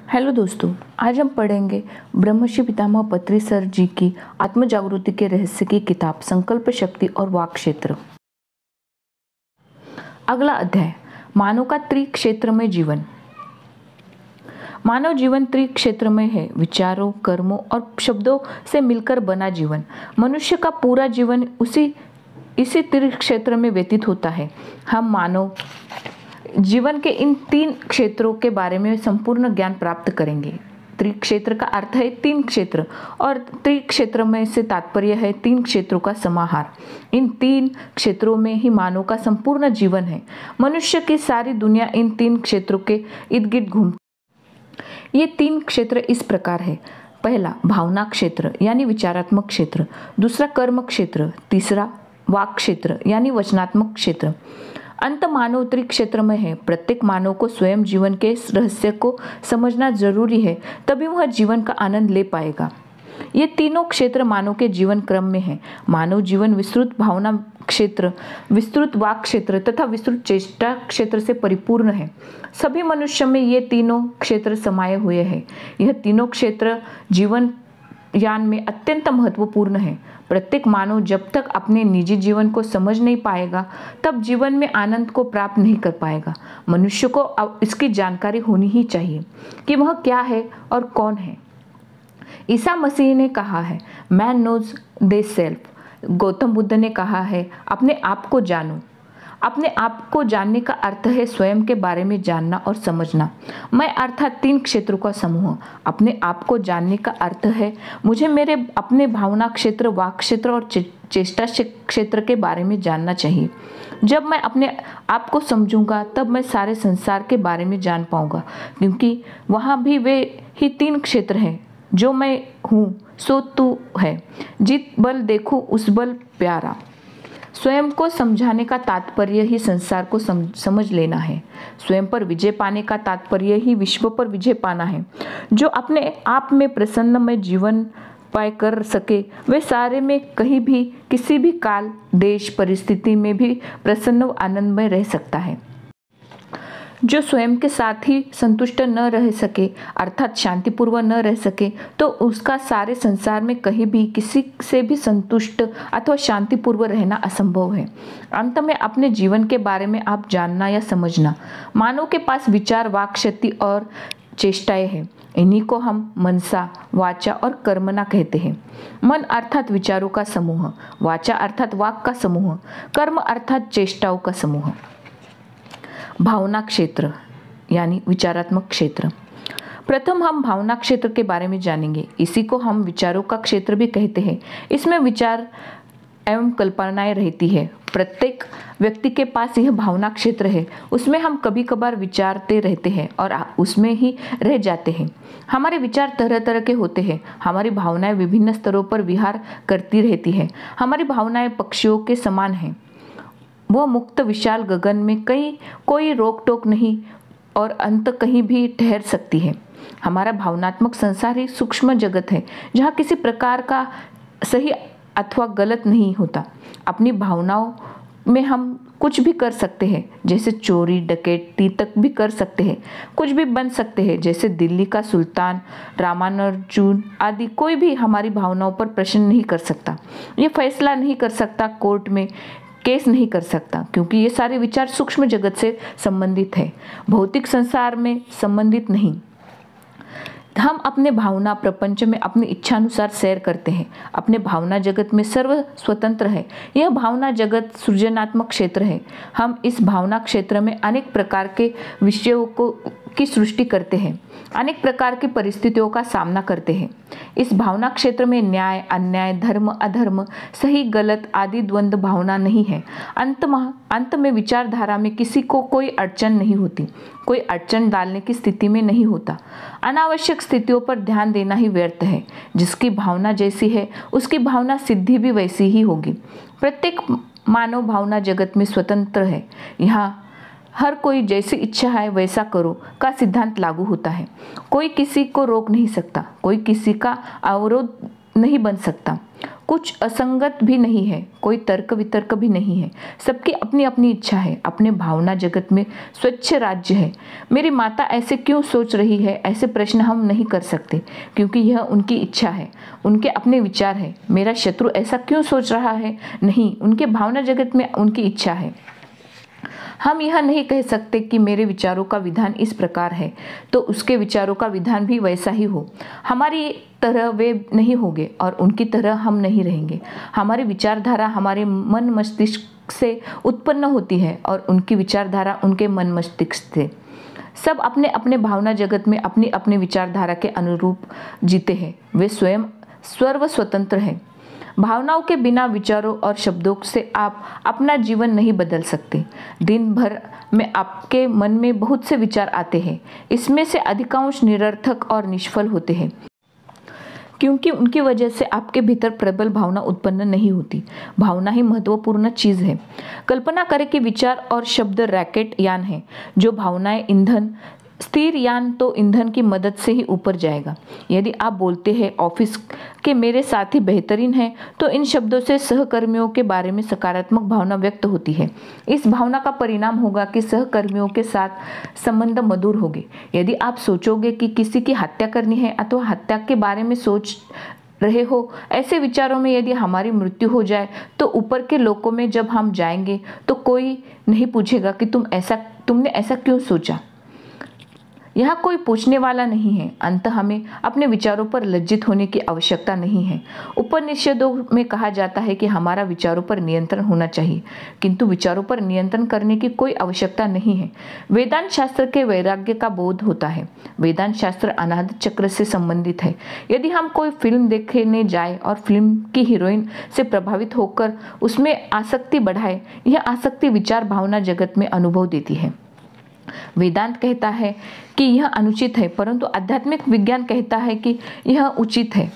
Hello दोस्तों, आज हम पढ़ेंगे ब्रह्मर्षि पितामह पत्री सर जी की आत्म जागृति के रहस्य की किताब संकल्प शक्ति और वाक क्षेत्र। अगला अध्याय, मानव का त्रिक्षेत्र में जीवन। मानव जीवन त्रिक्षेत्र में है, विचारों, कर्मों और शब्दों से मिलकर बना जीवन। मनुष्य का पूरा जीवन इसी त्रिक्षेत्र में व्यतीत होता है। हम मानव जीवन के इन तीन क्षेत्रों के बारे में संपूर्ण ज्ञान प्राप्त करेंगे। त्रिक्षेत्र का अर्थ है तीन क्षेत्र और त्रिक्षेत्र में से तात्पर्य है तीन क्षेत्रों का समाहार। इन तीन क्षेत्रों में ही मानव का संपूर्ण जीवन है। मनुष्य की सारी दुनिया इन तीन क्षेत्रों के इर्द गिर्द घूमती। ये तीन क्षेत्र इस प्रकार है। पहला भावना क्षेत्र यानी विचारात्मक क्षेत्र, दूसरा कर्म क्षेत्र, तीसरा वाक क्षेत्र यानी वचनात्मक क्षेत्र। अंत मानव त्रिक्षेत्र में है। प्रत्येक मानव को स्वयं जीवन के इस रहस्य को समझना जरूरी है, तभी वह जीवन का आनंद ले पाएगा। ये तीनों क्षेत्र मानव के जीवन क्रम में है। मानव जीवन विस्तृत भावना क्षेत्र, विस्तृत वाक क्षेत्र तथा विस्तृत चेष्टा क्षेत्र से परिपूर्ण है। सभी मनुष्य में ये तीनों क्षेत्र समाये हुए हैं। यह तीनों क्षेत्र जीवन यान में अत्यंत महत्वपूर्ण है। प्रत्येक मानव जब तक अपने निजी जीवन को समझ नहीं पाएगा, तब जीवन में आनंद को प्राप्त नहीं कर पाएगा। मनुष्य को अब इसकी जानकारी होनी ही चाहिए कि वह क्या है और कौन है। ईसा मसीह ने कहा है, man knows thy self. Gautam Buddha ने कहा है, अपने आप को जानो। अपने आप को जानने का अर्थ है स्वयं के बारे में जानना और समझना। मैं अर्थात तीन क्षेत्रों का समूह। अपने आप को जानने का अर्थ है मुझे मेरे अपने भावना क्षेत्र, वाक क्षेत्र और चेष्टा क्षेत्र के बारे में जानना चाहिए। जब मैं अपने आप को समझूंगा तब मैं सारे संसार के बारे में जान पाऊंगा, क्योंकि वहाँ भी वे ही तीन क्षेत्र हैं। जो मैं हूँ सो तू है, जित बल देखूं उस बल प्यारा। स्वयं को समझाने का तात्पर्य ही संसार को समझ लेना है। स्वयं पर विजय पाने का तात्पर्य ही विश्व पर विजय पाना है। जो अपने आप में प्रसन्न में जीवन पाए कर सके, वे सारे में कहीं भी किसी भी काल, देश, परिस्थिति में भी प्रसन्न व आनंदमय रह सकता है। जो स्वयं के साथ ही संतुष्ट न रह सके, अर्थात शांतिपूर्वक न रह सके, तो उसका सारे संसार में कहीं भी किसी से भी संतुष्ट अथवा शांतिपूर्वक रहना असंभव है। अंत में अपने जीवन के बारे में आप जानना या समझना। मानव के पास विचार, वाक शक्ति और चेष्टाएं हैं। इन्हीं को हम मनसा, वाचा और कर्मना कहते हैं। मन अर्थात विचारों का समूह, वाचा अर्थात वाक का समूह, कर्म अर्थात चेष्टाओं का समूह। भावना क्षेत्र यानी विचारात्मक क्षेत्र। प्रथम हम भावना क्षेत्र के बारे में जानेंगे। इसी को हम विचारों का क्षेत्र भी कहते हैं। इसमें विचार एवं कल्पनाएं रहती है। प्रत्येक व्यक्ति के पास यह भावना क्षेत्र है। उसमें हम कभी कभार विचारते रहते हैं और उसमें ही रह जाते हैं। हमारे विचार तरह तरह के होते हैं। हमारी भावनाएं विभिन्न स्तरों पर विहार करती रहती है। हमारी भावनाएं पक्षियों के समान हैं। वह मुक्त विशाल गगन में कोई रोक टोक नहीं और अंत कहीं भी ठहर सकती है। हमारा भावनात्मक संसार ही सूक्ष्म जगत है, जहाँ किसी प्रकार का सही अथवा गलत नहीं होता। अपनी भावनाओं में हम कुछ भी कर सकते हैं, जैसे चोरी, डकैती तक भी कर सकते हैं। कुछ भी बन सकते हैं, जैसे दिल्ली का सुल्तान, रामानुजन आदि। कोई भी हमारी भावनाओं पर प्रश्न नहीं कर सकता। ये फैसला नहीं कर सकता, कोर्ट में केस नहीं कर सकता, क्योंकि ये सारे विचार सूक्ष्म जगत से संबंधित है, भौतिक संसार में संबंधित नहीं। हम अपने भावना प्रपंच में अपनी इच्छानुसार सैर करते हैं। अपने भावना जगत में सर्व स्वतंत्र है। यह भावना जगत सृजनात्मक क्षेत्र है। हम इस भावना क्षेत्र में अनेक प्रकार के विषयों की सृष्टि करते हैं, अनेक प्रकार की परिस्थितियों का सामना करते हैं। इस भावना क्षेत्र में न्याय, अन्याय, धर्म, अधर्म, सही गलत आदि द्वंद्व भावना नहीं है। अंत में विचारधारा में किसी को कोई अड़चन नहीं होती, कोई अड़चन डालने की स्थिति में नहीं होता। अनावश्यक स्थितियों पर ध्यान देना ही व्यर्थ है। जिसकी भावना जैसी है, उसकी भावना सिद्धि भी वैसी ही होगी। प्रत्येक मानव भावना जगत में स्वतंत्र है। यहाँ हर कोई जैसी इच्छा है वैसा करो का सिद्धांत लागू होता है। कोई किसी को रोक नहीं सकता, कोई किसी का अवरोध नहीं बन सकता, कुछ असंगत भी नहीं है, कोई तर्क वितर्क भी नहीं है। सबकी अपनी अपनी इच्छा है, अपने भावना जगत में स्वच्छ राज्य है। मेरी माता ऐसे क्यों सोच रही है, ऐसे प्रश्न हम नहीं कर सकते, क्योंकि यह उनकी इच्छा है, उनके अपने विचार है। मेरा शत्रु ऐसा क्यों सोच रहा है, नहीं, उनके भावना जगत में उनकी इच्छा है। हम यह नहीं कह सकते कि मेरे विचारों का विधान इस प्रकार है तो उसके विचारों का विधान भी वैसा ही हो। हमारी तरह वे नहीं होंगे और उनकी तरह हम नहीं रहेंगे। हमारी विचारधारा हमारे मन मस्तिष्क से उत्पन्न होती है और उनकी विचारधारा उनके मन मस्तिष्क से। सब अपने अपने भावना जगत में अपनी अपनी विचारधारा के अनुरूप जीते हैं। वे स्वयं सर्व स्वतंत्र हैं। भावनाओं के बिना विचारों और शब्दों से आप अपना जीवन नहीं बदल सकते। दिन भर में आपके मन में बहुत से विचार आते हैं, इसमें से अधिकांश निरर्थक और निष्फल होते हैं, क्योंकि उनकी वजह से आपके भीतर प्रबल भावना उत्पन्न नहीं होती। भावना ही महत्वपूर्ण चीज़ है। कल्पना करें कि विचार और शब्द रॉकेट यान है, जो भावनाएं ईंधन, स्थिर यान तो ईंधन की मदद से ही ऊपर जाएगा। यदि आप बोलते हैं ऑफिस के मेरे साथी बेहतरीन हैं, तो इन शब्दों से सहकर्मियों के बारे में सकारात्मक भावना व्यक्त होती है। इस भावना का परिणाम होगा कि सहकर्मियों के साथ संबंध मधुर होंगे। यदि आप सोचोगे कि किसी की हत्या करनी है अथवा हत्या के बारे में सोच रहे हो, ऐसे विचारों में यदि हमारी मृत्यु हो जाए तो ऊपर के लोकों में जब हम जाएंगे तो कोई नहीं पूछेगा कि तुमने ऐसा क्यों सोचा। यहाँ कोई पूछने वाला नहीं है। अंत हमें अपने विचारों पर लज्जित होने की आवश्यकता नहीं है। उपनिषदों में कहा जाता है कि हमारा विचारों पर नियंत्रण होना चाहिए, किंतु विचारों पर नियंत्रण करने की कोई आवश्यकता नहीं है। वेदांत शास्त्र के वैराग्य का बोध होता है। वेदांत शास्त्र अनाहत चक्र से संबंधित है। यदि हम कोई फिल्म देखने जाए और फिल्म की हीरोइन से प्रभावित होकर उसमें आसक्ति बढ़ाए, यह आसक्ति विचार भावना जगत में अनुभव देती है। वेदांत कहता है कि यह अनुचित है, परंतु आध्यात्मिक विज्ञान कहता है कि यह उचित है।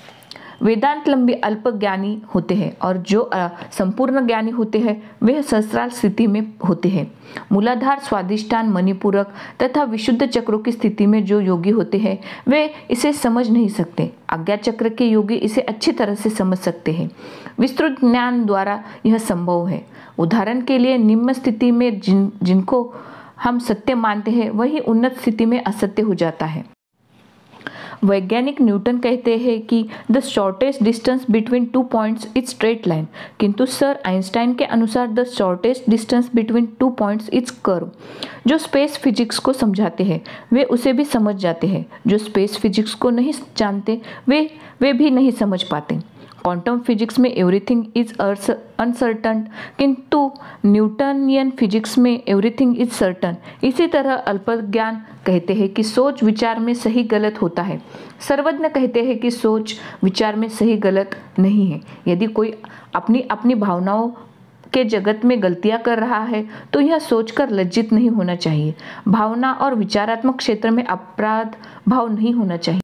वेदांत लंबे अल्प ज्ञानी होते हैं और जो संपूर्ण ज्ञानी होते हैं वे सहस्रार स्थिति में होते हैं। मूलाधार, स्वादिष्टान, मणिपूरक तथा विशुद्ध चक्रों की स्थिति में जो योगी होते हैं वे इसे समझ नहीं सकते। आज्ञा चक्र के योगी इसे अच्छी तरह से समझ सकते हैं। विस्तृत ज्ञान द्वारा यह संभव है। उदाहरण के लिए निम्न स्थिति में जिनको हम सत्य मानते हैं वही उन्नत स्थिति में असत्य हो जाता है। वैज्ञानिक न्यूटन कहते हैं कि the shortest distance between 2 points is straight line, किंतु सर आइंस्टाइन के अनुसार the shortest distance between 2 points is curve. जो स्पेस फिजिक्स को समझाते हैं वे उसे भी समझ जाते हैं, जो स्पेस फिजिक्स को नहीं जानते वे भी नहीं समझ पाते। क्वांटम फिजिक्स में एवरीथिंग इज अनसर्टन, किंतु न्यूटनियन फिजिक्स में एवरीथिंग इज सर्टन। इसी तरह अल्पज्ञान कहते हैं कि सोच विचार में सही गलत होता है। सर्वज्ञ कहते हैं कि सोच विचार में सही गलत नहीं है। यदि कोई अपनी अपनी भावनाओं के जगत में गलतियां कर रहा है तो यह सोचकर लज्जित नहीं होना चाहिए। भावना और विचारात्मक क्षेत्र में अपराध भाव नहीं होना चाहिए।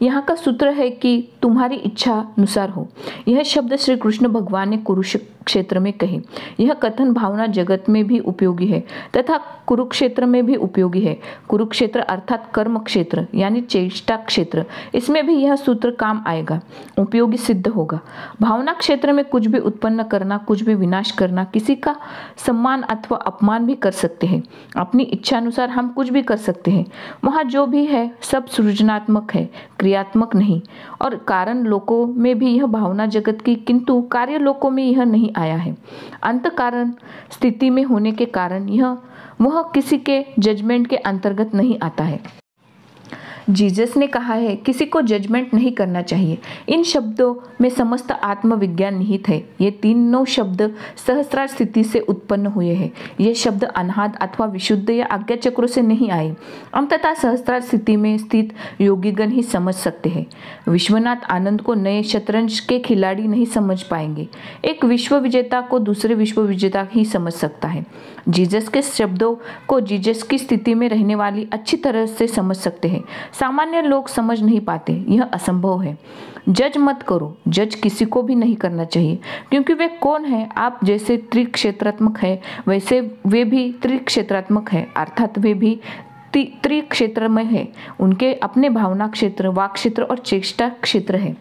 यहाँ का सूत्र है कि तुम्हारी इच्छा अनुसार हो। यह शब्द श्री कृष्ण भगवान ने कुरुक्षेत्र में कहे। यह कथन भावना जगत में भी उपयोगी है तथा कुरुक्षेत्र में भी उपयोगी है। कुरुक्षेत्र अर्थात कर्म क्षेत्र यानी चेष्टा क्षेत्र, इसमें भी यह सूत्र काम आएगा, उपयोगी सिद्ध होगा। भावना क्षेत्र में कुछ भी उत्पन्न करना, कुछ भी विनाश करना, किसी का सम्मान अथवा अपमान भी कर सकते हैं। अपनी इच्छा अनुसार हम कुछ भी कर सकते हैं। वहाँ जो भी है सब सृजनात्मक है, क्रियात्मक नहीं। और कारण लोकों में भी यह भावना जगत की, किंतु कार्य लोकों में यह नहीं आया है। अंत कारण स्थिति में होने के कारण वह किसी के जजमेंट के अंतर्गत नहीं आता है। जीसस ने कहा है किसी को जजमेंट नहीं करना चाहिए। इन शब्दों में समस्त आत्मविज्ञान निहित है। ये तीनों शब्द सहस्रार स्थिति से उत्पन्न हुए हैं। ये शब्द अनाहत अथवा विशुद्ध या आज्ञा चक्रों से नहीं आए। अंततः सहस्रार स्थिति में स्थित योगीगण ही समझ सकते हैं। विश्वनाथ आनंद को नए शतरंज के खिलाड़ी नहीं समझ पाएंगे। एक विश्व विजेता को दूसरे विश्व विजेता ही समझ सकता है। जीसस के शब्दों को जीसस की स्थिति में रहने वाली अच्छी तरह से समझ सकते हैं। सामान्य लोग समझ नहीं पाते, यह असंभव है। जज मत करो। जज किसी को भी नहीं करना चाहिए, क्योंकि वे कौन है? आप जैसे त्रिक्षेत्रात्मक है वैसे वे भी त्रिक्षेत्रात्मक है, अर्थात वे भी त्रिक्षेत्र में है। उनके अपने भावना क्षेत्र, वाक क्षेत्र और चेष्टा क्षेत्र है।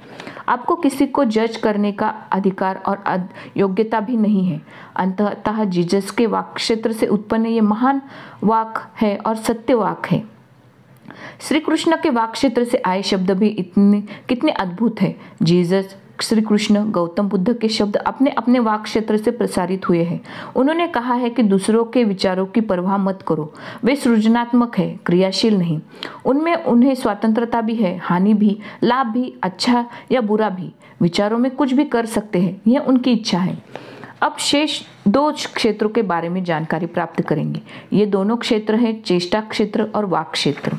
आपको किसी को जज करने का अधिकार और योग्यता भी नहीं है। अंततः जीसस के वाक क्षेत्र से उत्पन्न ये महान वाक है और सत्य वाक है। श्री कृष्ण के वाक क्षेत्र से आए शब्द भी कितने अद्भुत है। जीसस, श्री कृष्ण, गौतम बुद्ध के शब्द अपने अपने वाक क्षेत्र से प्रसारित हुए हैं। उन्होंने कहा है कि दूसरों के विचारों की परवाह मत करो, वे सृजनात्मक है, क्रियाशील नहीं। उनमें उन्हें स्वतंत्रता भी है, हानि भी, लाभ भी, अच्छा या बुरा भी, विचारों में कुछ भी कर सकते हैं, यह उनकी इच्छा है। अब शेष 2 क्षेत्रों के बारे में जानकारी प्राप्त करेंगे। ये दोनों क्षेत्र हैं चेष्टा क्षेत्र और वाक क्षेत्र।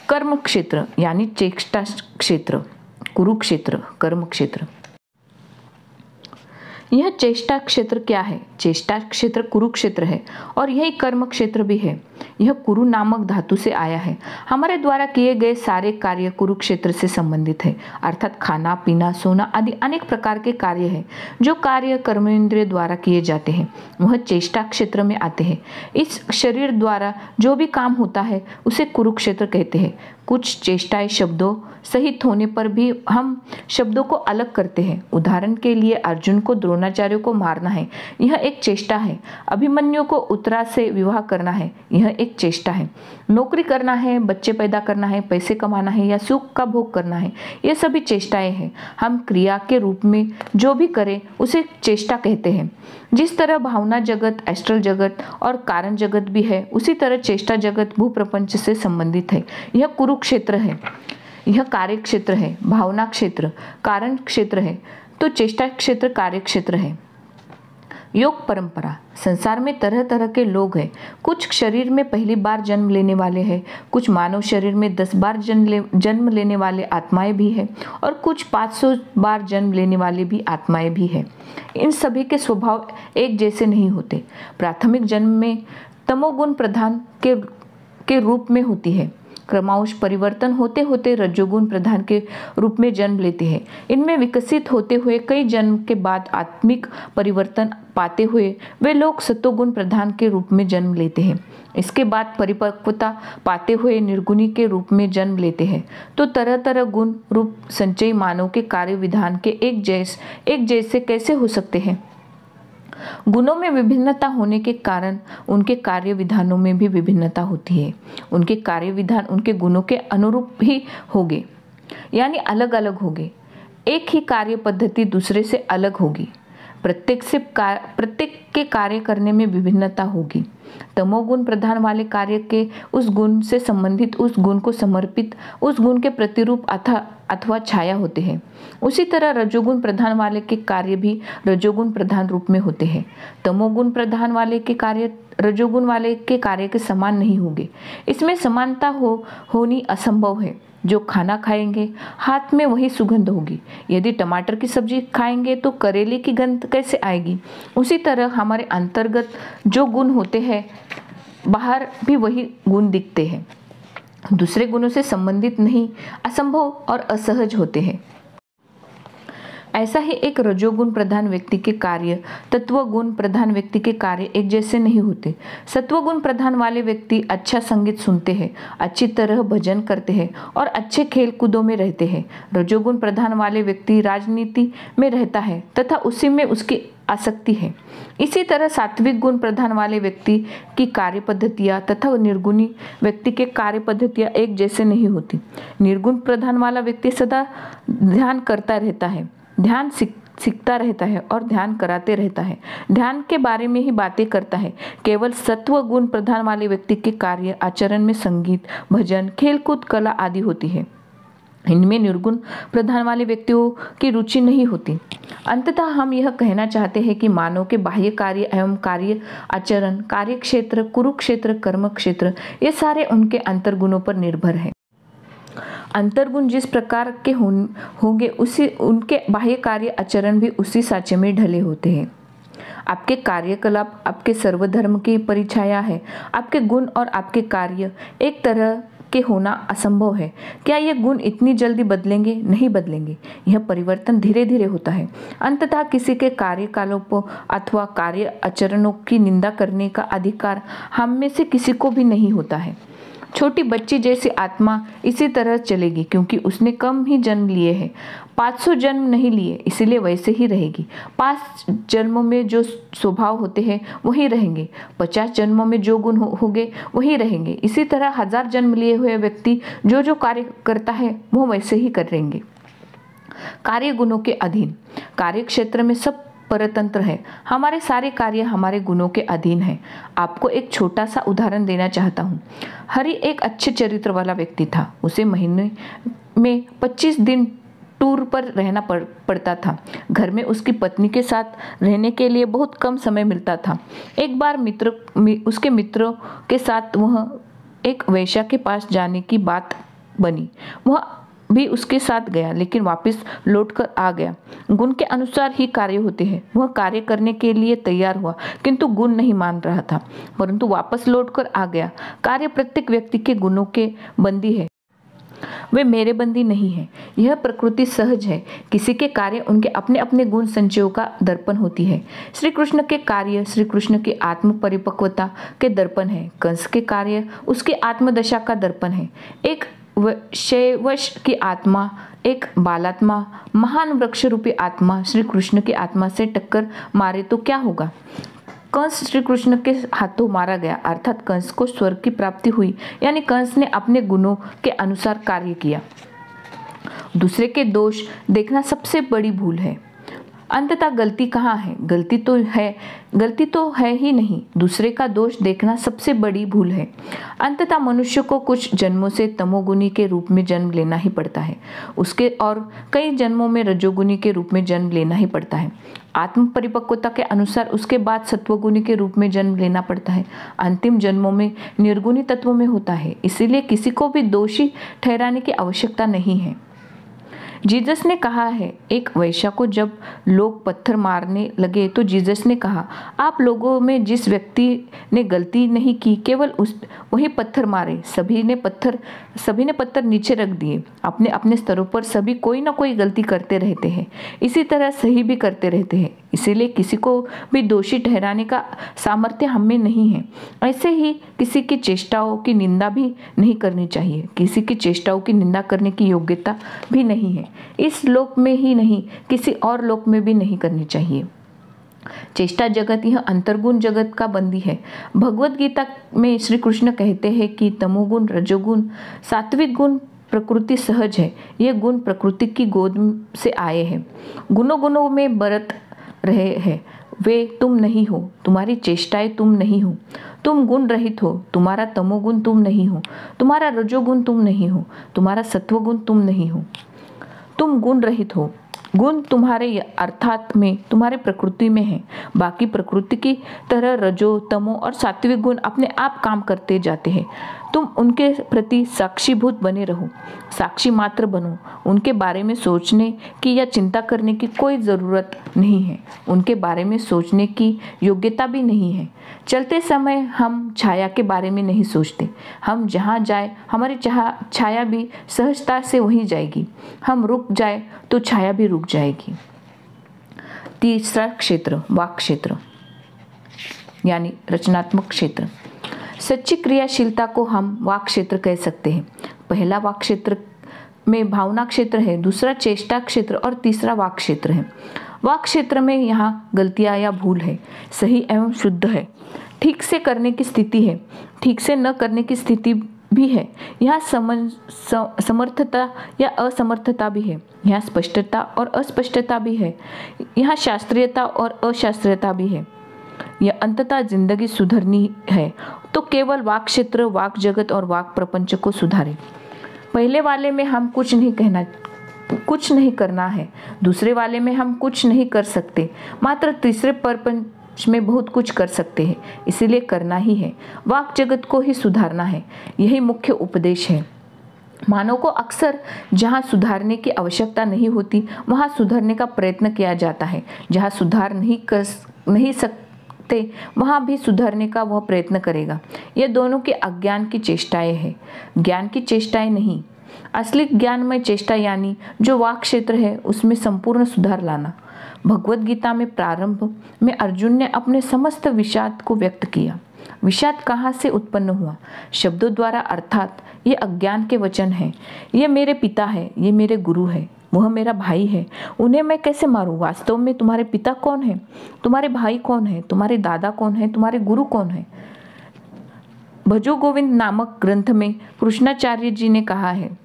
कर्म क्षेत्र यानी चेष्टा क्षेत्र, कुरुक्षेत्र, कर्म क्षेत्र। यह चेष्टा क्षेत्र क्या है? चेष्टा क्षेत्र कुरुक्षेत्र है और यही कर्म क्षेत्र भी है। यह कुरु नामक धातु से आया है। हमारे द्वारा किए गए सारे कार्य कुरुक्षेत्र से संबंधित है, अर्थात खाना, पीना, सोना आदि अनेक प्रकार के कार्य हैं। जो कार्य कर्मेंद्रिय द्वारा किए जाते हैं वह चेष्टा क्षेत्र में आते हैं। इस शरीर द्वारा जो भी काम होता है उसे कुरुक्षेत्र कहते हैं। कुछ चेष्टाएं शब्दों सहित होने पर भी हम शब्दों को अलग करते हैं। उदाहरण के लिए अर्जुन को द्रोणाचार्य को मारना है, यह एक चेष्टा है। अभिमन्यु को उत्तरा से विवाह करना है, यह एक चेष्टा है। नौकरी करना है, बच्चे पैदा करना है, पैसे कमाना है या सुख का भोग करना है, ये सभी चेष्टाएं हैं। हम क्रिया के रूप में जो भी करें उसे चेष्टा कहते हैं। जिस तरह भावना जगत, एस्ट्रल जगत और कारण जगत भी है, उसी तरह चेष्टा जगत भूप्रपंच से संबंधित है। यह कुरुक्षेत्र है। यह कार्य क्षेत्र है, भावना क्षेत्र कारण क्षेत्र है, तो चेष्टा क्षेत्र कार्य क्षेत्र है। योग परंपरा। संसार में तरह तरह के लोग हैं। कुछ शरीर में पहली बार जन्म लेने वाले हैं, कुछ मानव शरीर में 10 बार जन्म लेने वाले आत्माएं भी हैं और कुछ 500 बार जन्म लेने वाले भी आत्माएं भी हैं। इन सभी के स्वभाव एक जैसे नहीं होते। प्राथमिक जन्म में तमोगुण प्रधान के रूप में होती है। क्रमश परिवर्तन होते होते रजोगुण प्रधान के रूप में जन्म लेते हैं। इनमें विकसित होते हुए कई जन्म के बाद आत्मिक परिवर्तन पाते हुए वे लोग सत्वगुण प्रधान के रूप में जन्म लेते हैं। इसके बाद परिपक्वता पाते हुए निर्गुणी के रूप में जन्म लेते हैं। तो तरह तरह गुण रूप संचय मानव के कार्य विधान के एक जैसे कैसे हो सकते हैं? गुणों में विभिन्नता होने के कारण उनके कार्य विधानों में भी विभिन्नता होती है। उनके कार्य विधान उनके गुणों के अनुरूप ही होंगे, यानी अलग अलग होंगे। एक ही कार्य पद्धति दूसरे से अलग होगी। प्रत्येक के कार्य करने में विभिन्नता होगी। तमोगुण प्रधान वाले कार्य के उस गुण से संबंधित, उस गुण को समर्पित, उस गुण के प्रतिरूप अथवा छाया होते हैं। उसी तरह रजोगुण प्रधान वाले के कार्य भी रजोगुण प्रधान रूप में होते हैं। तमोगुण प्रधान वाले के कार्य रजोगुण वाले के कार्य के समान नहीं होंगे। इसमें समानता होनी असंभव है। जो खाना खाएंगे हाथ में वही सुगंध होगी। यदि टमाटर की सब्जी खाएंगे तो करेले की गंध कैसे आएगी? उसी तरह हमारे अंतर्गत जो गुण होते हैं बाहर भी वही गुण दिखते हैं, दूसरे गुणों से संबंधित नहीं, असंभव और असहज होते हैं। ऐसा ही एक रजोगुण प्रधान व्यक्ति के कार्य तत्वगुण प्रधान व्यक्ति के कार्य एक जैसे नहीं होते। सत्वगुण प्रधान वाले व्यक्ति अच्छा संगीत सुनते हैं, अच्छी तरह भजन करते हैं और अच्छे खेल कूदों में रहते हैं। रजोगुण प्रधान वाले व्यक्ति राजनीति में रहता है तथा उसी में उसकी आसक्ति है। इसी तरह सात्विक गुण प्रधान वाले व्यक्ति की कार्य पद्धतियाँ तथा निर्गुणी व्यक्ति के कार्य पद्धतियाँ एक जैसे नहीं होती। निर्गुण प्रधान वाला व्यक्ति सदा ध्यान करता रहता है, ध्यान सीखता रहता है और ध्यान कराते रहता है, ध्यान के बारे में ही बातें करता है। केवल सत्व गुण प्रधान वाले व्यक्ति के कार्य आचरण में संगीत, भजन, खेलकूद, कला आदि होती है। इनमें निर्गुण प्रधान वाले व्यक्तियों की रुचि नहीं होती। अंततः हम यह कहना चाहते हैं कि मानव के बाह्य कार्य एवं कार्य आचरण, कार्य क्षेत्र, कुरुक्षेत्र, कर्म क्षेत्र, ये सारे उनके अंतर्गुणों पर निर्भर है। अंतर्गुण जिस प्रकार के होंगे उसी उनके बाह्य कार्य आचरण भी उसी साँचे में ढले होते हैं। आपके कार्यकलाप आपके सर्वधर्म की परिछाया है। आपके गुण और आपके कार्य एक तरह के होना असंभव है। क्या ये गुण इतनी जल्दी बदलेंगे? नहीं बदलेंगे। यह परिवर्तन धीरे धीरे होता है। अंततः किसी के कार्यकलापों अथवा कार्य आचरणों की निंदा करने का अधिकार हम में से किसी को भी नहीं होता है। छोटी बच्ची जैसी आत्मा इसी तरह चलेगी क्योंकि उसने कम ही जन्म लिए हैं, 500 जन्म नहीं लिए, इसलिए वैसे ही रहेगी। 5 जन्मों में जो स्वभाव होते हैं वही रहेंगे, 50 जन्मों में जो गुण होंगे वही रहेंगे। इसी तरह 1000 जन्म लिए हुए व्यक्ति जो कार्य करता है वो वैसे ही करेंगे। कार्य गुणों के अधीन। कार्य क्षेत्र में सब परतंत्र है। हमारे सारे कार्य हमारे गुणों के अधीन है। आपको एक छोटा सा उदाहरण देना चाहता हूँ। हरि एक अच्छे चरित्र वाला व्यक्ति था। उसे महीने में 25 दिन टूर पर रहना पड़ता था। घर में उसकी पत्नी के साथ रहने के लिए बहुत कम समय मिलता था। एक बार उसके मित्रों के साथ वह एक वेश्या के पास जाने की बात बनी। वह भी उसके साथ गया, लेकिन वापस लौटकर आ गया। गुण के अनुसार ही कार्य होते हैं। वह कार्य करने के लिए तैयार हुआ, किंतु गुण नहीं मान रहा था, परंतु वापस लौटकर आ गया। कार्य प्रत्येक व्यक्ति के गुणों के बंदी है, वे मेरे बंदी नहीं है। यह प्रकृति सहज है। किसी के कार्य उनके अपने अपने गुण संचयों का दर्पण होती है। श्री कृष्ण के कार्य श्री कृष्ण की आत्म परिपक्वता के दर्पण है। कंस के कार्य उसकी आत्मदशा का दर्पण है। एक शैवश की आत्मा, एक बालात्मा, महान वृक्ष रूपी आत्मा श्री कृष्ण की आत्मा से टक्कर मारे तो क्या होगा? कंस श्री कृष्ण के हाथों मारा गया, अर्थात कंस को स्वर्ग की प्राप्ति हुई, यानी कंस ने अपने गुणों के अनुसार कार्य किया। दूसरे के दोष देखना सबसे बड़ी भूल है। अंततः गलती कहाँ है? गलती तो है ही नहीं। दूसरे का दोष देखना सबसे बड़ी भूल है। अंततः मनुष्य को कुछ जन्मों से तमोगुनी के रूप में जन्म लेना ही पड़ता है, उसके और कई जन्मों में रजोगुनी के रूप में जन्म लेना ही पड़ता है। आत्म परिपक्वता के अनुसार उसके बाद सत्वगुणी के रूप में जन्म लेना पड़ता है। अंतिम जन्मों में निर्गुणी तत्वों में होता है। इसीलिए किसी को भी दोषी ठहराने की आवश्यकता नहीं है। जीसस ने कहा है, एक वेश्या को जब लोग पत्थर मारने लगे तो जीसस ने कहा, आप लोगों में जिस व्यक्ति ने गलती नहीं की केवल वही पत्थर मारे। सभी ने पत्थर नीचे रख दिए। अपने अपने स्तरों पर सभी कोई ना कोई गलती करते रहते हैं, इसी तरह सही भी करते रहते हैं। इसीलिए किसी को भी दोषी ठहराने का सामर्थ्य हम में नहीं है। ऐसे ही किसी की चेष्टाओं की निंदा भी नहीं करनी चाहिए। किसी की चेष्टाओं की निंदा करने की योग्यता भी नहीं है। इस लोक में ही नहीं, किसी और लोक में भी नहीं करनी चाहिए। चेष्टा जगत यह अंतर्गुण जगत का बंदी है। भगवत गीता में श्री कृष्ण कहते हैं कि तमोगुण, रजोगुण, सात्विक गुण प्रकृति सहज है। ये गुण प्रकृति की गोद से आए हैं, गुणों गुणों में बरत रहे हैं। वे तुम नहीं हो, तुम्हारी चेष्टाएं तुम नहीं हो। तुम गुण रहित हो, तुम्हारा तमोगुण तुम नहीं हो, तुम्हारा रजोगुण तुम नहीं हो, तुम्हारा सत्वगुण तुम नहीं हो। तुम गुण रहित हो। गुण तुम्हारे अर्थात में तुम्हारे प्रकृति में है। बाकी प्रकृति की तरह रजो, तमो और सात्विक गुण अपने आप काम करते जाते हैं। तुम उनके प्रति साक्षीभूत बने रहो, साक्षी मात्र बनो। उनके बारे में सोचने की या चिंता करने की कोई ज़रूरत नहीं है। उनके बारे में सोचने की योग्यता भी नहीं है। चलते समय हम छाया के बारे में नहीं सोचते। हम जहाँ जाए हमारी छाया भी सहजता से वहीं जाएगी। हम रुक जाए तो छाया भी रुक जाएगी। तीसरा क्षेत्र वाक क्षेत्र यानी रचनात्मक क्षेत्र। सच्ची क्रियाशीलता को हम वाक क्षेत्र कह सकते हैं। पहला वाक क्षेत्र में भावना क्षेत्र है, दूसरा चेष्टा क्षेत्र और तीसरा वाक क्षेत्र है। वाक क्षेत्र में यहाँ गलतियाँ या भूल है, सही एवं शुद्ध है, ठीक से करने की स्थिति है, ठीक से न करने की स्थिति भी है। यहाँ समर्थता या असमर्थता भी है, यहाँ स्पष्टता और अस्पष्टता भी है, यहाँ शास्त्रीयता और अशास्त्रीयता भी है। यह अंततः जिंदगी सुधरनी है तो केवल वाक क्षेत्र, वाक जगत और वाक प्रपंच को सुधारे। पहले वाले में हम कुछ नहीं करना है, दूसरे वाले में हम कुछ नहीं कर सकते, मात्र तीसरे प्रपंच में बहुत कुछ कर सकते हैं। इसीलिए करना ही है, वाक जगत को ही सुधारना है। यही मुख्य उपदेश है। मानव को अक्सर जहाँ सुधारने की आवश्यकता नहीं होती वहाँ सुधरने का प्रयत्न किया जाता है। जहाँ सुधार नहीं सकते वहाँ भी सुधरने का वह प्रयत्न करेगा। यह दोनों के अज्ञान की चेष्टाएं हैं, ज्ञान की चेष्टाएं नहीं। असली ज्ञानमय चेष्टा यानी जो वाक क्षेत्र है उसमें संपूर्ण सुधार लाना। भगवत गीता में प्रारंभ में अर्जुन ने अपने समस्त विषाद को व्यक्त किया। विषाद कहाँ से उत्पन्न हुआ? शब्दों द्वारा, अर्थात ये अज्ञान के वचन है। ये मेरे पिता है, ये मेरे गुरु है, वह मेरा भाई है, उन्हें मैं कैसे मारूं? वास्तव में तुम्हारे पिता कौन है? तुम्हारे भाई कौन है? तुम्हारे दादा कौन है? तुम्हारे गुरु कौन है? भजो गोविंद नामक ग्रंथ में कृष्णाचार्य जी ने कहा है,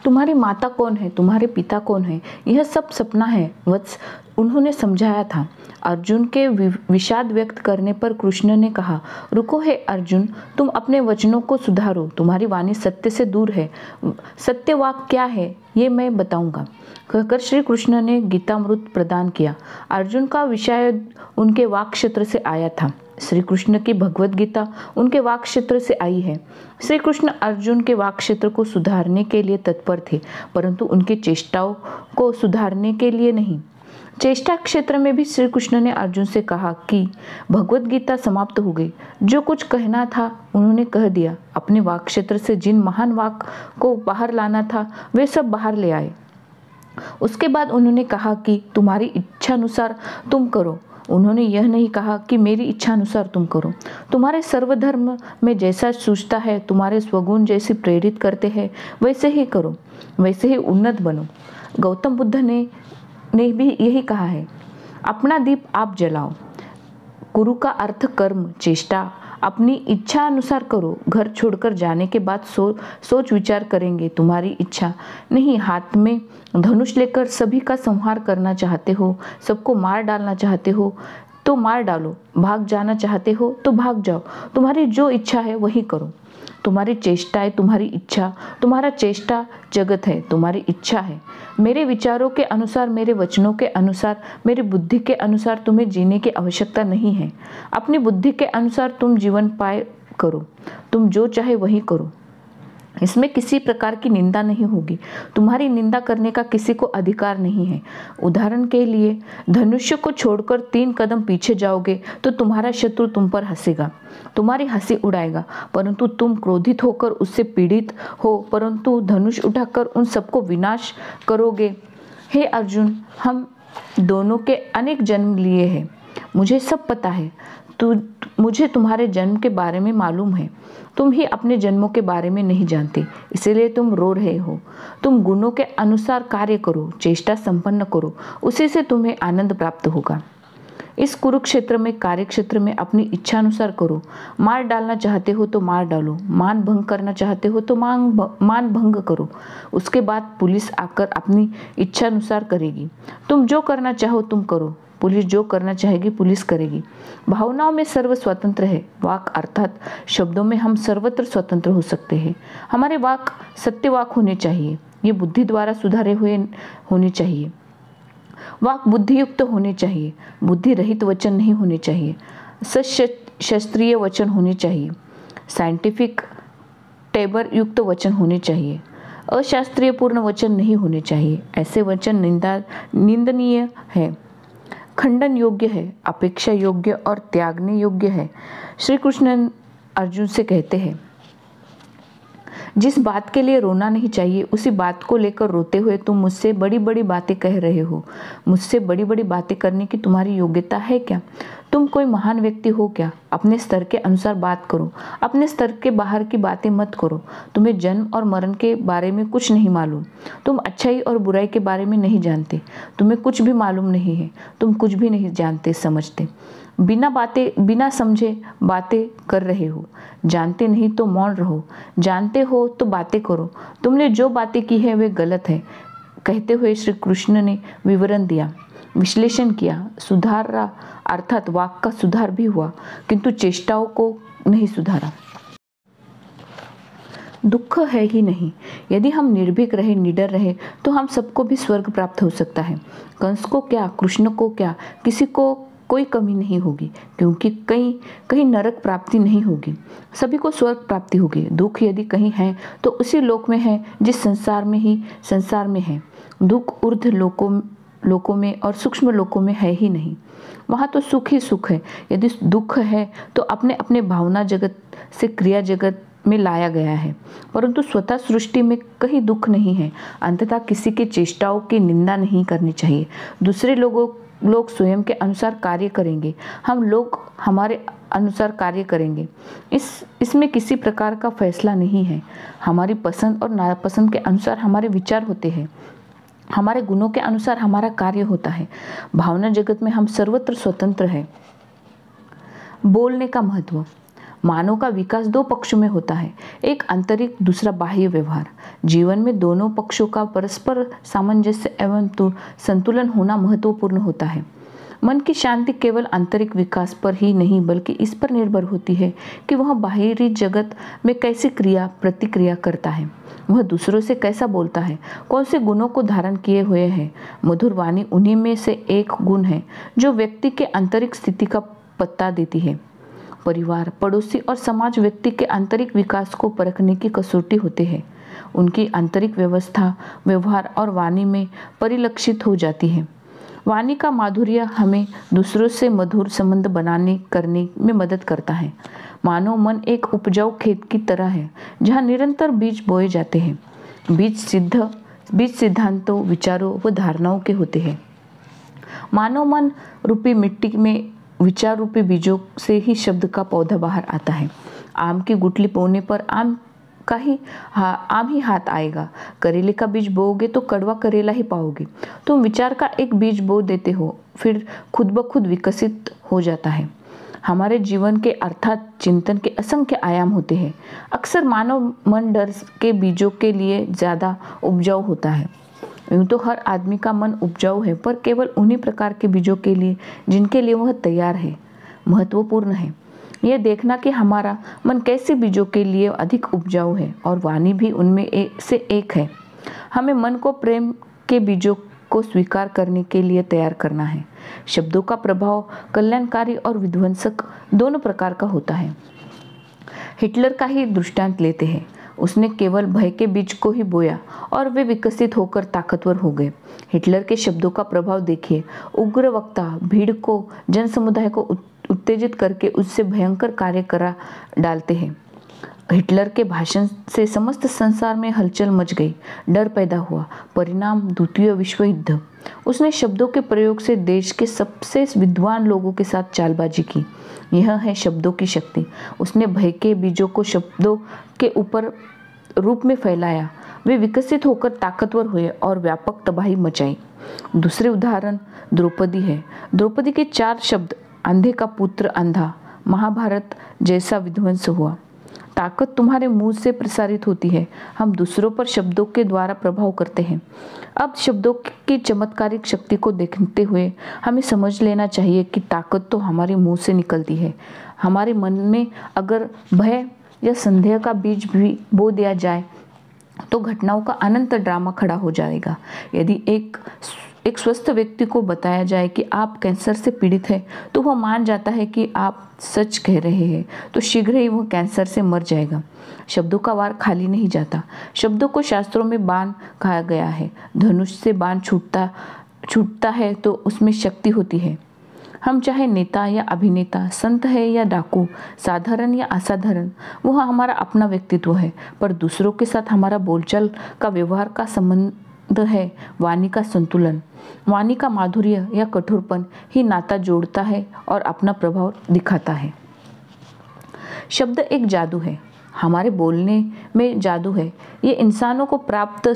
तुम्हारी माता कौन है? तुम्हारे पिता कौन है? यह सब सपना है वत्स, उन्होंने समझाया था। अर्जुन के विषाद व्यक्त करने पर कृष्ण ने कहा, रुको हे अर्जुन, तुम अपने वचनों को सुधारो, तुम्हारी वाणी सत्य से दूर है। सत्य वाक क्या है ये मैं बताऊंगा, कहकर श्री कृष्ण ने गीतामृत प्रदान किया। अर्जुन का विषय उनके वाक क्षेत्र से आया था। श्री कृष्ण की भगवत गीता उनके वाक क्षेत्र से आई है। श्री कृष्ण अर्जुन के वाक क्षेत्र को सुधारने के लिए तत्पर थे, परंतु उनकी चेष्टाओं को सुधारने के लिए नहीं। चेष्टा क्षेत्र में भी श्री कृष्ण ने अर्जुन से कहा कि भगवत गीता समाप्त हो गई, जो कुछ कहना था उन्होंने कह दिया। अपने वाक क्षेत्र से जिन महान वाक को बाहर लाना था वे सब बाहर ले आए। उसके बाद उन्होंने कहा कि तुम्हारी इच्छा अनुसार तुम करो। उन्होंने यह नहीं कहा कि मेरी इच्छा अनुसार तुम करो। तुम्हारे सर्वधर्म में जैसा सूझता है, तुम्हारे स्वगुण जैसे प्रेरित करते हैं, वैसे ही करो, वैसे ही उन्नत बनो। गौतम बुद्ध ने भी यही कहा है, अपना दीप आप जलाओ। गुरु का अर्थ कर्म, चेष्टा अपनी इच्छा अनुसार करो। घर छोड़कर जाने के बाद सोच विचार करेंगे, तुम्हारी इच्छा नहीं। हाथ में धनुष लेकर सभी का संहार करना चाहते हो, सबको मार डालना चाहते हो तो मार डालो, भाग जाना चाहते हो तो भाग जाओ। तुम्हारी जो इच्छा है वही करो। तुम्हारी चेष्टा है, तुम्हारी इच्छा, तुम्हारा चेष्टा जगत है, तुम्हारी इच्छा है। मेरे विचारों के अनुसार, मेरे वचनों के अनुसार, मेरी बुद्धि के अनुसार तुम्हें जीने की आवश्यकता नहीं है। अपनी बुद्धि के अनुसार तुम जीवन पाए करो, तुम जो चाहे वही करो। इसमें किसी प्रकार की निंदा नहीं होगी। तुम्हारी निंदा करने का किसी को अधिकार नहीं है। उदाहरण के लिए, धनुष्य को छोड़कर 3 कदम पीछे जाओगे तो तुम्हारा शत्रु तुम पर हंसेगा, तुम्हारी हंसी उड़ाएगा, परंतु तुम क्रोधित होकर उससे पीड़ित हो, परंतु धनुष उठाकर उन सबको विनाश करोगे। हे अर्जुन, हम दोनों के अनेक जन्म लिए हैं, मुझे सब पता है। मुझे तुम्हारे जन्म के बारे में मालूम है, तुम ही अपने जन्मों के बारे में नहीं जानते, इसीलिए तुम रो रहे हो। तुम गुणों के अनुसार कार्य करो, चेष्टा संपन्न करो, उसी से तुम्हें आनंद प्राप्त होगा। इस कुरुक्षेत्र में, कार्य क्षेत्र में अपनी इच्छा अनुसार करो। मार डालना चाहते हो तो मार डालो, मान भंग करना चाहते हो तो मान भंग करो। उसके बाद पुलिस आकर अपनी इच्छा अनुसार करेगी। तुम जो करना चाहो तुम करो, पुलिस जो करना चाहेगी पुलिस करेगी। भावनाओं में सर्व स्वतंत्र है। वाक अर्थात शब्दों में हम सर्वत्र स्वतंत्र हो सकते हैं। हमारे वाक सत्य वाक होने चाहिए, ये बुद्धि द्वारा सुधारे हुए होने चाहिए। वाक बुद्धि युक्त होने चाहिए, बुद्धि रहित वचन नहीं होने चाहिए। शास्त्रीय वचन होने चाहिए, साइंटिफिक टेबर युक्त वचन होने चाहिए। अशास्त्रीय पूर्ण वचन नहीं होने चाहिए। ऐसे वचन निंदनीय है, खंडन योग्य है, अपेक्षा योग्य और त्यागने योग्य है। श्री कृष्ण अर्जुन से कहते हैं, जिस बात के लिए रोना नहीं चाहिए उसी बात को लेकर रोते हुए तुम मुझसे बड़ी बड़ी बातें कह रहे हो। मुझसे बड़ी बड़ी बातें करने की तुम्हारी योग्यता है क्या? तुम कोई महान व्यक्ति हो क्या? अपने स्तर के अनुसार बात करो, अपने स्तर के बाहर की बातें मत करो। तुम्हें जन्म और मरण के बारे में कुछ नहीं मालूम, तुम अच्छाई और बुराई के बारे में नहीं जानते, तुम्हें कुछ भी मालूम नहीं है, तुम कुछ भी नहीं जानते समझते, बिना समझे बातें कर रहे हो। जानते नहीं तो मौन रहो, जानते हो तो बातें करो। तुमने जो बातें की है वे गलत है। कहते हुए श्री कृष्ण ने विवरण दिया, विश्लेषण किया, सुधारा, अर्थात वाक का सुधार भी हुआ, किंतु चेष्टाओं को नहीं सुधारा। दुख है ही नहीं। यदि हम निर्भीक रहे, निडर रहे तो हम सबको भी स्वर्ग प्राप्त हो सकता है। कंस को क्या, कृष्ण को क्या, किसी को कोई कमी नहीं होगी, क्योंकि कहीं नरक प्राप्ति नहीं होगी, सभी को स्वर्ग प्राप्ति होगी। दुख यदि कहीं है तो उसी लोक में है जिस संसार में है। दुख ऊर्ध्व लोकों लोकों में और सूक्ष्म लोकों में है ही नहीं। वहाँ तो सुख ही सुख है। यदि दुख है तो अपने अपने भावना जगत से क्रिया जगत में लाया गया है, परंतु स्वतः सृष्टि में कहीं दुख नहीं है। अंततः किसी की चेष्टाओं की निंदा नहीं करनी चाहिए। दूसरे लोग स्वयं के अनुसार कार्य करेंगे, हम लोग हमारे अनुसार कार्य करेंगे। इसमें किसी प्रकार का फैसला नहीं है। हमारी पसंद और नापसंद के अनुसार हमारे विचार होते हैं, हमारे गुणों के अनुसार हमारा कार्य होता है। भावना जगत में हम सर्वत्र स्वतंत्र हैं। बोलने का महत्व। मानव का विकास दो पक्षों में होता है, एक आंतरिक, दूसरा बाह्य व्यवहार। जीवन में दोनों पक्षों का परस्पर सामंजस्य एवं संतुलन होना महत्वपूर्ण होता है। मन की शांति केवल आंतरिक विकास पर ही नहीं बल्कि इस पर निर्भर होती है कि वह बाहरी जगत में कैसी क्रिया प्रतिक्रिया करता है, वह दूसरों से कैसा बोलता है, कौन से गुणों को धारण किए हुए है। मधुर वाणी उन्हीं में से एक गुण है जो व्यक्ति के आंतरिक स्थिति का पता देती है। परिवार, पड़ोसी और समाज व्यक्ति के आंतरिक विकास को परखने की कसौटी होते हैं। उनकी आंतरिक व्यवस्था, व्यवहार और वाणी में परिलक्षित हो जाती है। वाणी का माधुर्य हमें दूसरों से मधुर संबंध बनाने करने में मदद करता है। मानव मन एक उपजाऊ खेत की तरह है जहाँ निरंतर बीज बोए जाते हैं। बीज सिद्धांतों, विचारों व धारणाओं के होते हैं। मानव मन रूपी मिट्टी में विचार रूपी बीजों से ही शब्द का पौधा बाहर आता है। आम की गुठली बोने पर आम ही हाथ आएगा। करेले का बीज बोओगे तो कड़वा करेला ही पाओगे। तुम विचार का एक बीज बो देते हो, फिर खुद ब खुद विकसित हो जाता है। हमारे जीवन के अर्थात चिंतन के असंख्य आयाम होते हैं। अक्सर मानव मन डर के बीजों के लिए ज़्यादा उपजाऊ होता है। यूँ तो हर आदमी का मन उपजाऊ है, पर केवल उन्हीं प्रकार के बीजों के लिए जिनके लिए वह तैयार है। महत्वपूर्ण है यह देखना कि हमारा मन कैसे बीजों के लिए अधिक उपजाऊ है, और वाणी भी उनमें से एक है। हमें मन को प्रेम के बीजों को स्वीकार करने के लिए तैयार करना है। शब्दों का प्रभाव कल्याणकारी और विध्वंसक दोनों प्रकार का होता है। हिटलर का ही दृष्टांत लेते हैं। उसने केवल भय के बीज को ही बोया और वे विकसित होकर ताकतवर हो गए। हिटलर के शब्दों का प्रभाव देखिए। उग्र वक्ता भीड़ को, जन समुदाय को उत्तेजित करके उससे भयंकर कार्य करा डालते हैं। हिटलर के भाषण से समस्त संसार में हलचल मच गई, डर पैदा हुआ। परिणाम द्वितीय विश्व युद्ध। उसने शब्दों के प्रयोग से देश के सबसे विद्वान लोगों के साथ चालबाजी की। यह है शब्दों की शक्ति। उसने भय के बीजों को शब्दों के ऊपर रूप में फैलाया। वे विकसित होकर ताकतवर हुए और व्यापक तबाही मचाई। दूसरे उदाहरण द्रौपदी है। द्रौपदी के 4 शब्द, अंधे का पुत्र अंधा, महाभारत जैसा विध्वंस हुआ। ताकत तुम्हारे मुंह से प्रसारित होती है। हम दूसरों पर शब्दों के द्वारा प्रभाव करते हैं। अब शब्दों की चमत्कारिक शक्ति को देखते हुए हमें समझ लेना चाहिए कि ताकत तो हमारे मुंह से निकलती है। हमारे मन में अगर भय या संदेह का बीज भी बो दिया जाए तो घटनाओं का अनंत ड्रामा खड़ा हो जाएगा। यदि एक स्वस्थ व्यक्ति को बताया जाए कि आप कैंसर से पीड़ित हैं, तो वह मान जाता है कि आप सच कह रहे हैं, तो शीघ्र ही वह कैंसर से मर जाएगा। शब्दों का वार खाली नहीं जाता। शब्दों को शास्त्रों में बाण कहा गया है। धनुष से बाण छूटता है तो उसमें शक्ति होती है। हम चाहे नेता या अभिनेता, संत है या डाकू, साधारण या असाधारण, वह हमारा अपना व्यक्तित्व है, पर दूसरों के साथ हमारा बोलचाल का व्यवहार का संबंध है वाणी का संतुलन। वाणी का माधुर्य या कठोरपन ही नाता जोड़ता है और अपना प्रभाव दिखाता है। शब्द एक जादू है। हमारे बोलने में जादू है। ये इंसानों को प्राप्त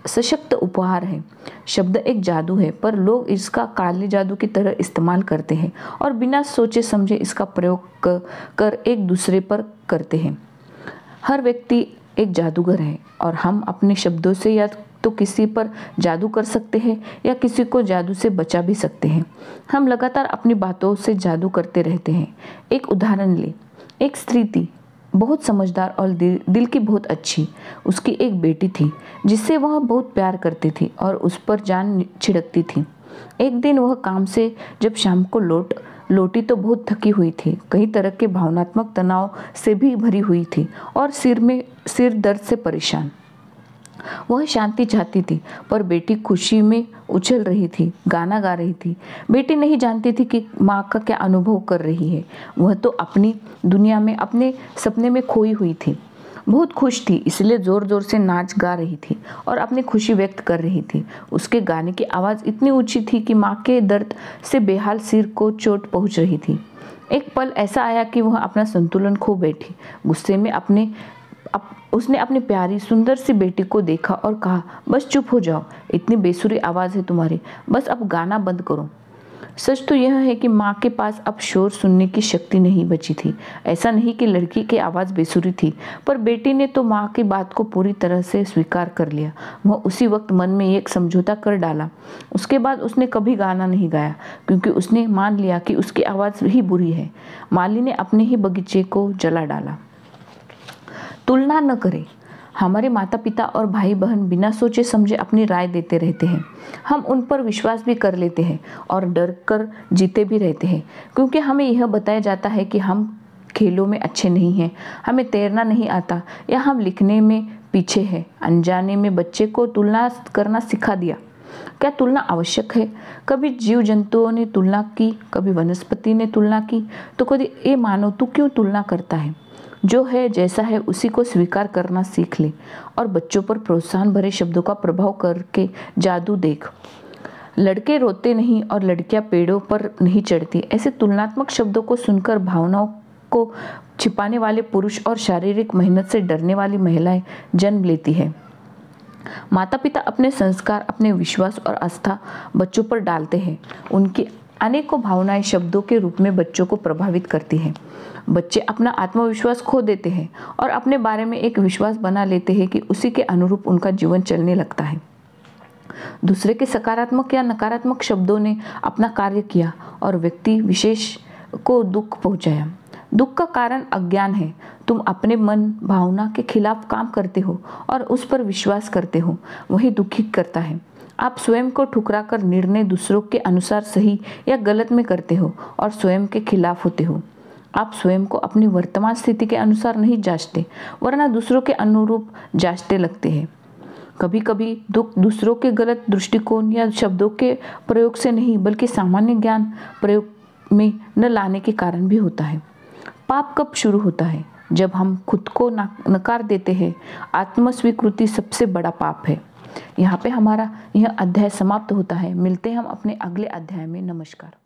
सशक्त उपहार है। शब्द एक जादू है, पर लोग इसका काले जादू की तरह इस्तेमाल करते हैं और बिना सोचे समझे इसका प्रयोग कर एक दूसरे पर करते हैं। हर व्यक्ति एक जादूगर है और हम अपने शब्दों से या तो किसी पर जादू कर सकते हैं या किसी को जादू से बचा भी सकते हैं। हम लगातार अपनी बातों से जादू करते रहते हैं। एक उदाहरण ले। एक स्त्री थी, बहुत समझदार और दिल की बहुत अच्छी। उसकी एक बेटी थी जिससे वह बहुत प्यार करती थी और उस पर जान छिड़कती थी। एक दिन वह काम से जब शाम को लौटी तो बहुत थकी हुई थी, कई तरह के भावनात्मक तनाव से भी भरी हुई थी और सिर दर्द से परेशान। वह शांति चाहती थी, पर बेटी खुशी में उछल रही थी, गाना गा रही थी। बेटी नहीं जानती थी कि माँ का क्या अनुभव कर रही है। वह तो अपनी दुनिया में, अपने सपने में खोई हुई थी। बहुत खुश थी, इसलिए ज़ोर ज़ोर से नाच गा रही थी और अपनी खुशी व्यक्त कर रही थी। उसके गाने की आवाज़ इतनी ऊंची थी कि माँ के दर्द से बेहाल सिर को चोट पहुँच रही थी। एक पल ऐसा आया कि वह अपना संतुलन खो बैठी। गुस्से में उसने अपनी प्यारी सुंदर सी बेटी को देखा और कहा, बस चुप हो जाओ, इतनी बेसुरी आवाज़ है तुम्हारी, बस अब गाना बंद करो। सच तो यह है कि माँ के पास अब शोर सुनने की शक्ति नहीं बची थी। ऐसा नहीं कि लड़की की आवाज़ बेसुरी थी, पर बेटी ने तो माँ की बात को पूरी तरह से स्वीकार कर लिया। वह उसी वक्त मन में एक समझौता कर डाला। उसके बाद उसने कभी गाना नहीं गाया, क्योंकि उसने मान लिया कि उसकी आवाज़ ही बुरी है। माली ने अपने ही बगीचे को जला डाला। तुलना न करें। हमारे माता पिता और भाई बहन बिना सोचे समझे अपनी राय देते रहते हैं। हम उन पर विश्वास भी कर लेते हैं और डर कर जीते भी रहते हैं, क्योंकि हमें यह बताया जाता है कि हम खेलों में अच्छे नहीं हैं, हमें तैरना नहीं आता या हम लिखने में पीछे हैं। अनजाने में बच्चे को तुलना करना सिखा दिया। क्या तुलना आवश्यक है? कभी जीव जंतुओं ने तुलना की, कभी वनस्पति ने तुलना की, तो कभी ये मानो तू क्यों तुलना करता है? जो है जैसा है उसी को स्वीकार करना सीख ले और बच्चों पर प्रोत्साहन भरे शब्दों का प्रभाव करके जादू देख। लड़के रोते नहीं और लड़कियां पेड़ों पर नहीं चढ़ती, ऐसे तुलनात्मक शब्दों को सुनकर भावनाओं को छिपाने वाले पुरुष और शारीरिक मेहनत से डरने वाली महिलाएं जन्म लेती है। माता पिता अपने संस्कार, अपने विश्वास और आस्था बच्चों पर डालते हैं। उनकी अनेकों भावनाएं शब्दों के रूप में बच्चों को प्रभावित करती हैं। बच्चे अपना आत्मविश्वास खो देते हैं और अपने बारे में एक विश्वास बना लेते हैं कि उसी के अनुरूप उनका जीवन चलने लगता है। दूसरे के सकारात्मक या नकारात्मक शब्दों ने अपना कार्य किया और व्यक्ति विशेष को दुख पहुंचाया। दुख का कारण अज्ञान है। तुम अपने मन भावना के खिलाफ काम करते हो और उस पर विश्वास करते हो, वही दुखी करता है। आप स्वयं को ठुकराकर निर्णय दूसरों के अनुसार सही या गलत में करते हो और स्वयं के खिलाफ होते हो। आप स्वयं को अपनी वर्तमान स्थिति के अनुसार नहीं जांचते, वरना दूसरों के अनुरूप जांचते लगते हैं। कभी कभी दुख दूसरों के गलत दृष्टिकोण या शब्दों के प्रयोग से नहीं, बल्कि सामान्य ज्ञान प्रयोग में न लाने के कारण भी होता है। पाप कब शुरू होता है? जब हम खुद को नकार देते हैं। आत्मस्वीकृति सबसे बड़ा पाप है। यहाँ पे हमारा यह अध्याय समाप्त होता है। मिलते हैं हम अपने अगले अध्याय में। नमस्कार।